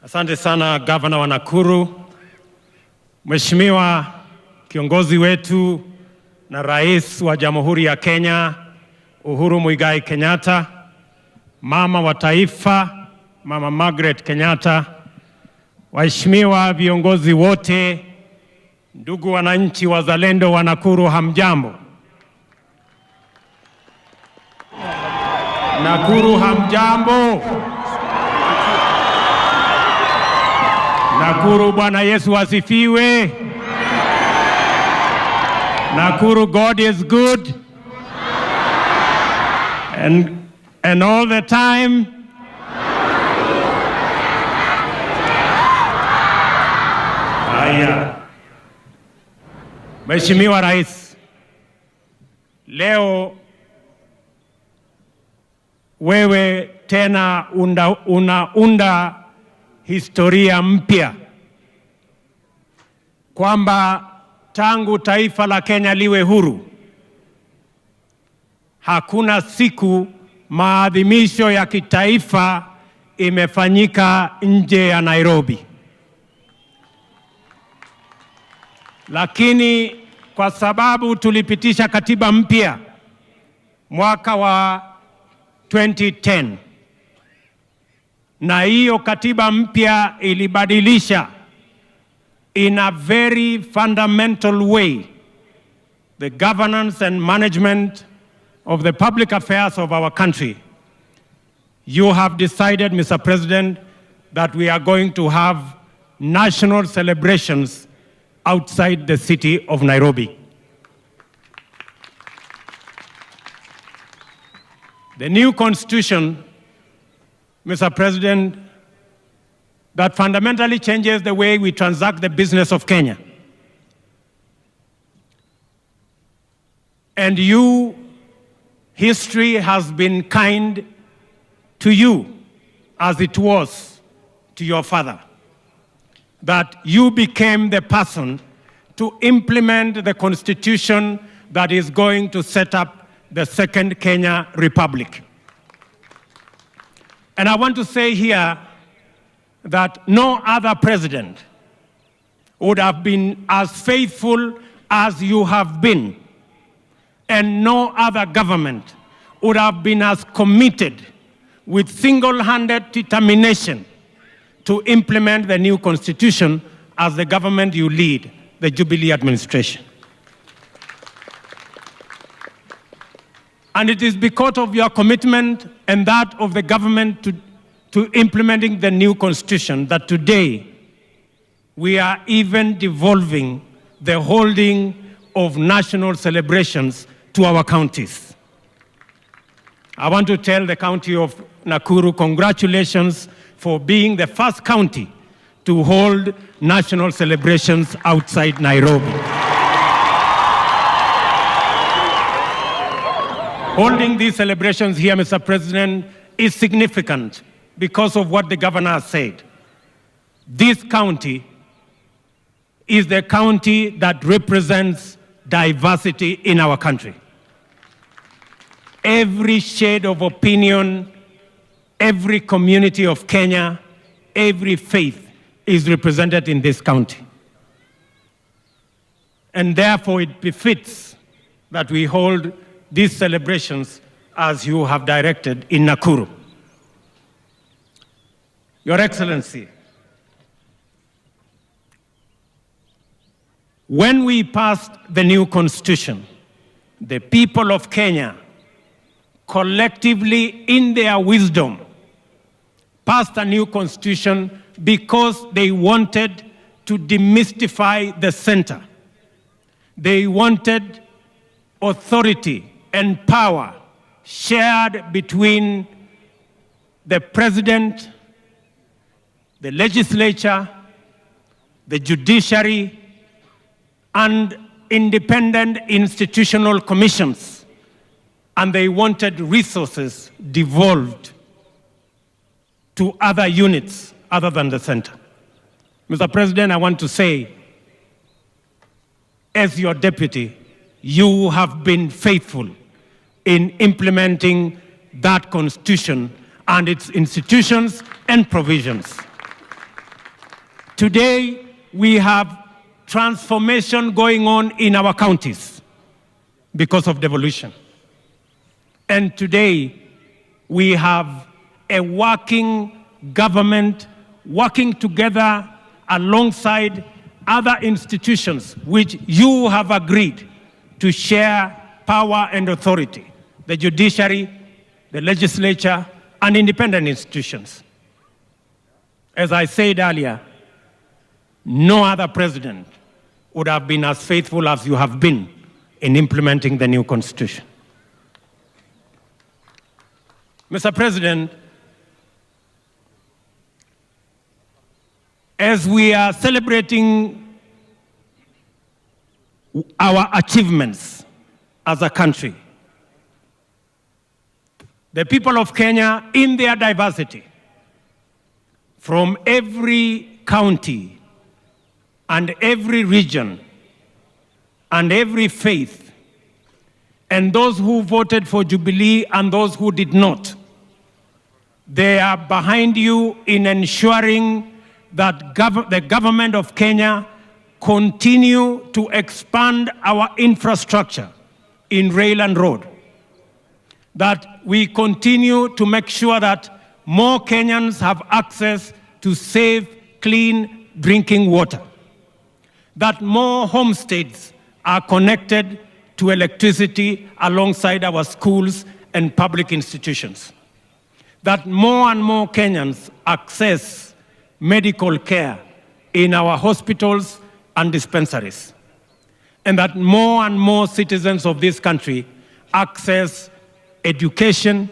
Asante sana Gavana wa Nakuru, Mheshimiwa kiongozi wetu na Rais wa Jamhuri ya Kenya, Uhuru Muigai Kenyatta, Mama wa Taifa, Mama Margaret Kenyatta, waheshimiwa viongozi wote, ndugu wananchi wazalendo wa Nakuru, hamjambo. Nakuru hamjambo. Nakuru, Bwana Yesu asifiwe. Nakuru, God is good. And all the time. Haya. Mheshimiwa Rais, leo wewe tena unaunda historia mpya kwamba tangu taifa la Kenya liwe huru hakuna siku maadhimisho ya kitaifa imefanyika nje ya Nairobi. Lakini kwa sababu tulipitisha katiba mpya mwaka wa 2010 na hiyo katiba mpya ilibadilisha in a very fundamental way the governance and management of the public affairs of our country. You have decided, Mr. President, that we are going to have national celebrations outside the city of Nairobi. The new constitution, Mr. President, that fundamentally changes the way we transact the business of Kenya. And you, history has been kind to you as it was to your father, that you became the person to implement the constitution that is going to set up the second Kenya Republic. And I want to say here that no other president would have been as faithful as you have been, and no other government would have been as committed with single-handed determination to implement the new constitution as the government you lead, the Jubilee administration. And it is because of your commitment and that of the government to implementing the new constitution that today we are even devolving the holding of national celebrations to our counties. I want to tell the county of Nakuru, congratulations for being the first county to hold national celebrations outside Nairobi. Holding these celebrations here, Mr. President, is significant because of what the governor has said. This county is the county that represents diversity in our country. Every shade of opinion, every community of Kenya, every faith is represented in this county. And therefore it befits that we hold these celebrations as you have directed in Nakuru. Your Excellency, when we passed the new constitution, the people of Kenya collectively in their wisdom passed a new constitution because they wanted to demystify the center. They wanted authority and power shared between the president, the legislature, the judiciary, and independent institutional commissions. And they wanted resources devolved to other units other than the center. Mr. President, I want to say, as your deputy, you have been faithful in implementing that constitution and its institutions and provisions. today we have transformation going on in our counties because of devolution. And today we have a working government working together alongside other institutions which you have agreed to share power and authority, the judiciary, the legislature, and independent institutions. As I said earlier, no other president would have been as faithful as you have been in implementing the new constitution. Mr. President, as we are celebrating our achievements as a country, the people of Kenya, in their diversity, from every county and every region and every faith, and those who voted for Jubilee and those who did not, they are behind you in ensuring that the government of Kenya continue to expand our infrastructure in rail and road, that we continue to make sure that more Kenyans have access to safe, clean drinking water, that more homesteads are connected to electricity alongside our schools and public institutions, that more and more Kenyans access medical care in our hospitals and dispensaries, and that more and more citizens of this country access education,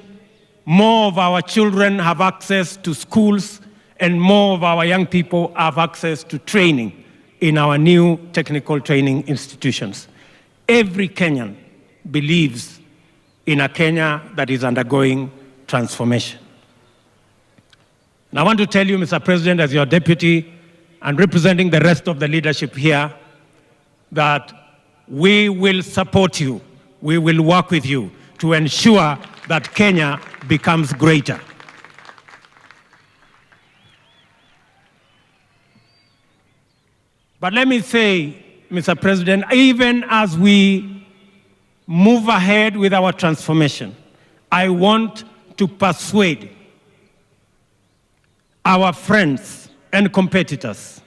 more of our children have access to schools, and more of our young people have access to training in our new technical training institutions. Every Kenyan believes in a Kenya that is undergoing transformation. And I want to tell you, Mr. President, as your deputy and representing the rest of the leadership here, that we will support you, we will work with you to ensure that Kenya becomes greater. But let me say, Mr. President, even as we move ahead with our transformation, I want to persuade our friends and competitors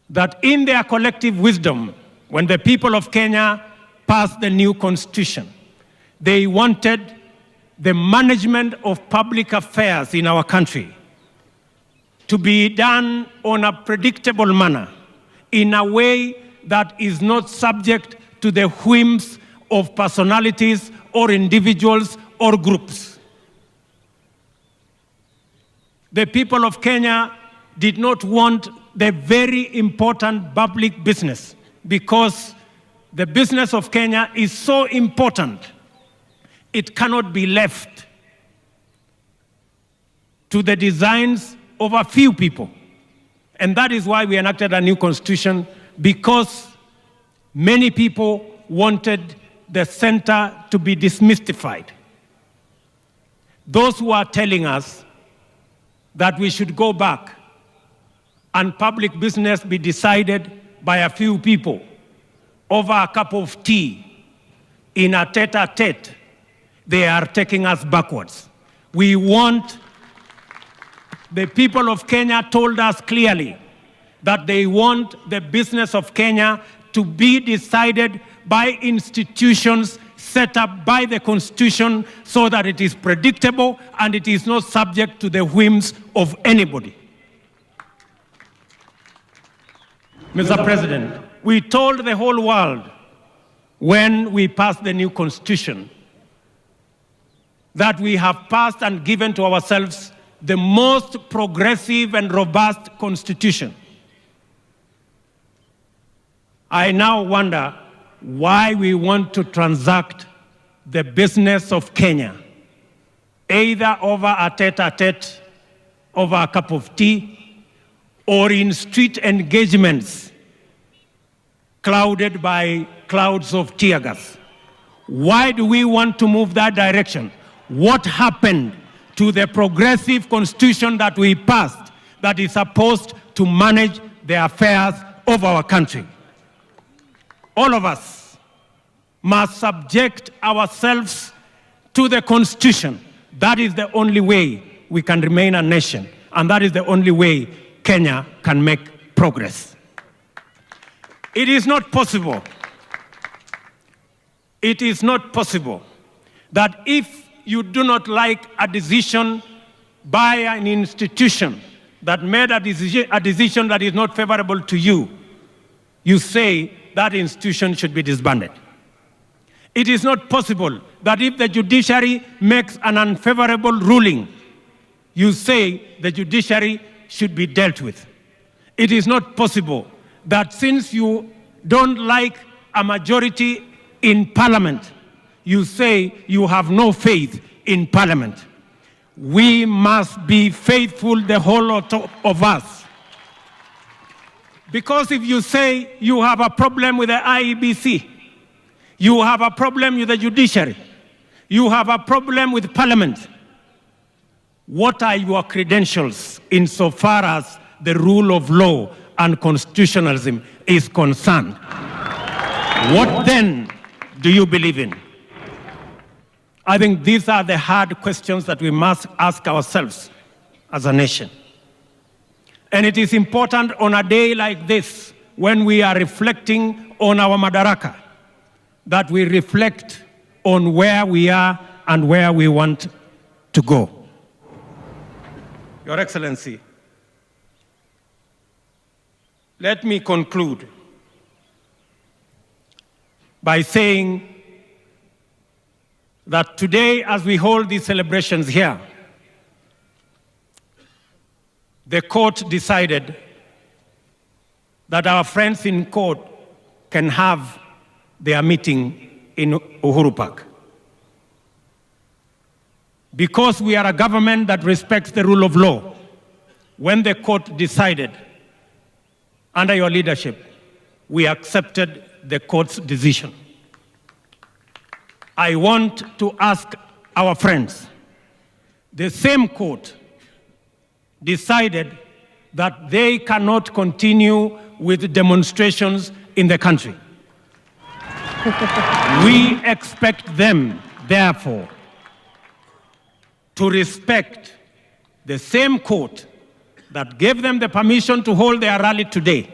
that in their collective wisdom, when the people of Kenya passed the new constitution, they wanted the management of public affairs in our country to be done on a predictable manner, in a way that is not subject to the whims of personalities or individuals or groups. The people of Kenya did not want the very important public business, because the business of Kenya is so important, it cannot be left to the designs of a few people. And that is why we enacted a new constitution, because many people wanted the center to be demystified. Those who are telling us that we should go back and public business be decided by a few people over a cup of tea in a tete-a-tete, they are taking us backwards. We want, the people of Kenya told us clearly that they want the business of Kenya to be decided by institutions set up by the Constitution, so that it is predictable and it is not subject to the whims of anybody. Mr. President, we told the whole world when we passed the new Constitution that we have passed and given to ourselves the most progressive and robust Constitution. I now wonder why we want to transact the business of Kenya, either over a tete-a-tete, over a cup of tea, or in street engagements clouded by clouds of tear gas. Why do we want to move that direction? What happened to the progressive constitution that we passed that is supposed to manage the affairs of our country. All of us must subject ourselves to the Constitution. That is the only way we can remain a nation, and that is the only way Kenya can make progress. It is not possible. It is not possible that if you do not like a decision by an institution that made a decision that is not favorable to you, you say that institution should be disbanded. It is not possible that if the judiciary makes an unfavorable ruling, you say the judiciary should be dealt with. It is not possible that since you don't like a majority in parliament, you say you have no faith in parliament. We must be faithful, the whole lot of us. Because if you say you have a problem with the IEBC, you have a problem with the judiciary, you have a problem with parliament, what are your credentials insofar as the rule of law and constitutionalism is concerned? What then do you believe in? I think these are the hard questions that we must ask ourselves as a nation. And it is important on a day like this, when we are reflecting on our Madaraka, that we reflect on where we are and where we want to go. Your Excellency, let me conclude by saying that today, as we hold these celebrations here, the court decided that our friends in court can have their meeting in Uhuru Park. Because we are a government that respects the rule of law, when the court decided, under your leadership, we accepted the court's decision. I want to ask our friends, the same court decided that they cannot continue with demonstrations in the country. We expect them, therefore, to respect the same court that gave them the permission to hold their rally today,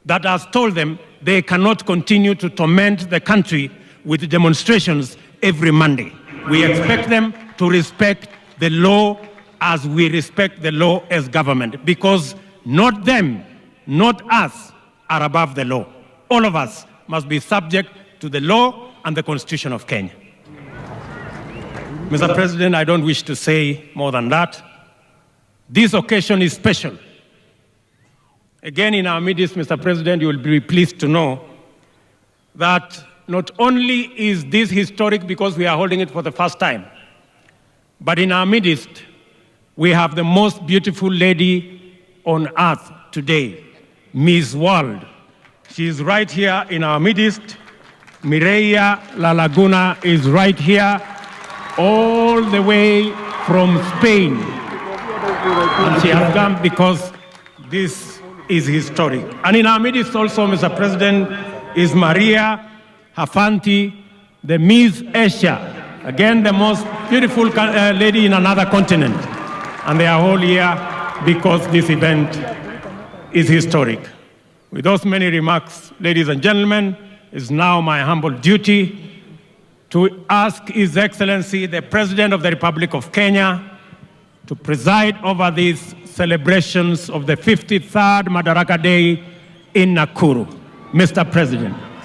that has told them they cannot continue to torment the country with demonstrations every Monday. We expect them to respect the law as we respect the law as government, because not them, not us, are above the law. All of us must be subject to the law and the Constitution of Kenya. Mr. President, I don't wish to say more than that. This occasion is special. Again, in our midst, Mr. President, you will be pleased to know that not only is this historic because we are holding it for the first time, but in our midst, we have the most beautiful lady on earth today, Miss World. She is right here in our midst. Mireia La Laguna is right here, all the way from Spain. And she has come because this is historic. And in our midst also, Mr. President, is Maria Hafanti, the Miss Asia, again the most beautiful lady in another continent. And they are all here because this event is historic. With those many remarks, ladies and gentlemen, it's now my humble duty to ask His Excellency, the President of the Republic of Kenya, to preside over these celebrations of the 53rd Madaraka Day in Nakuru. Mr. President.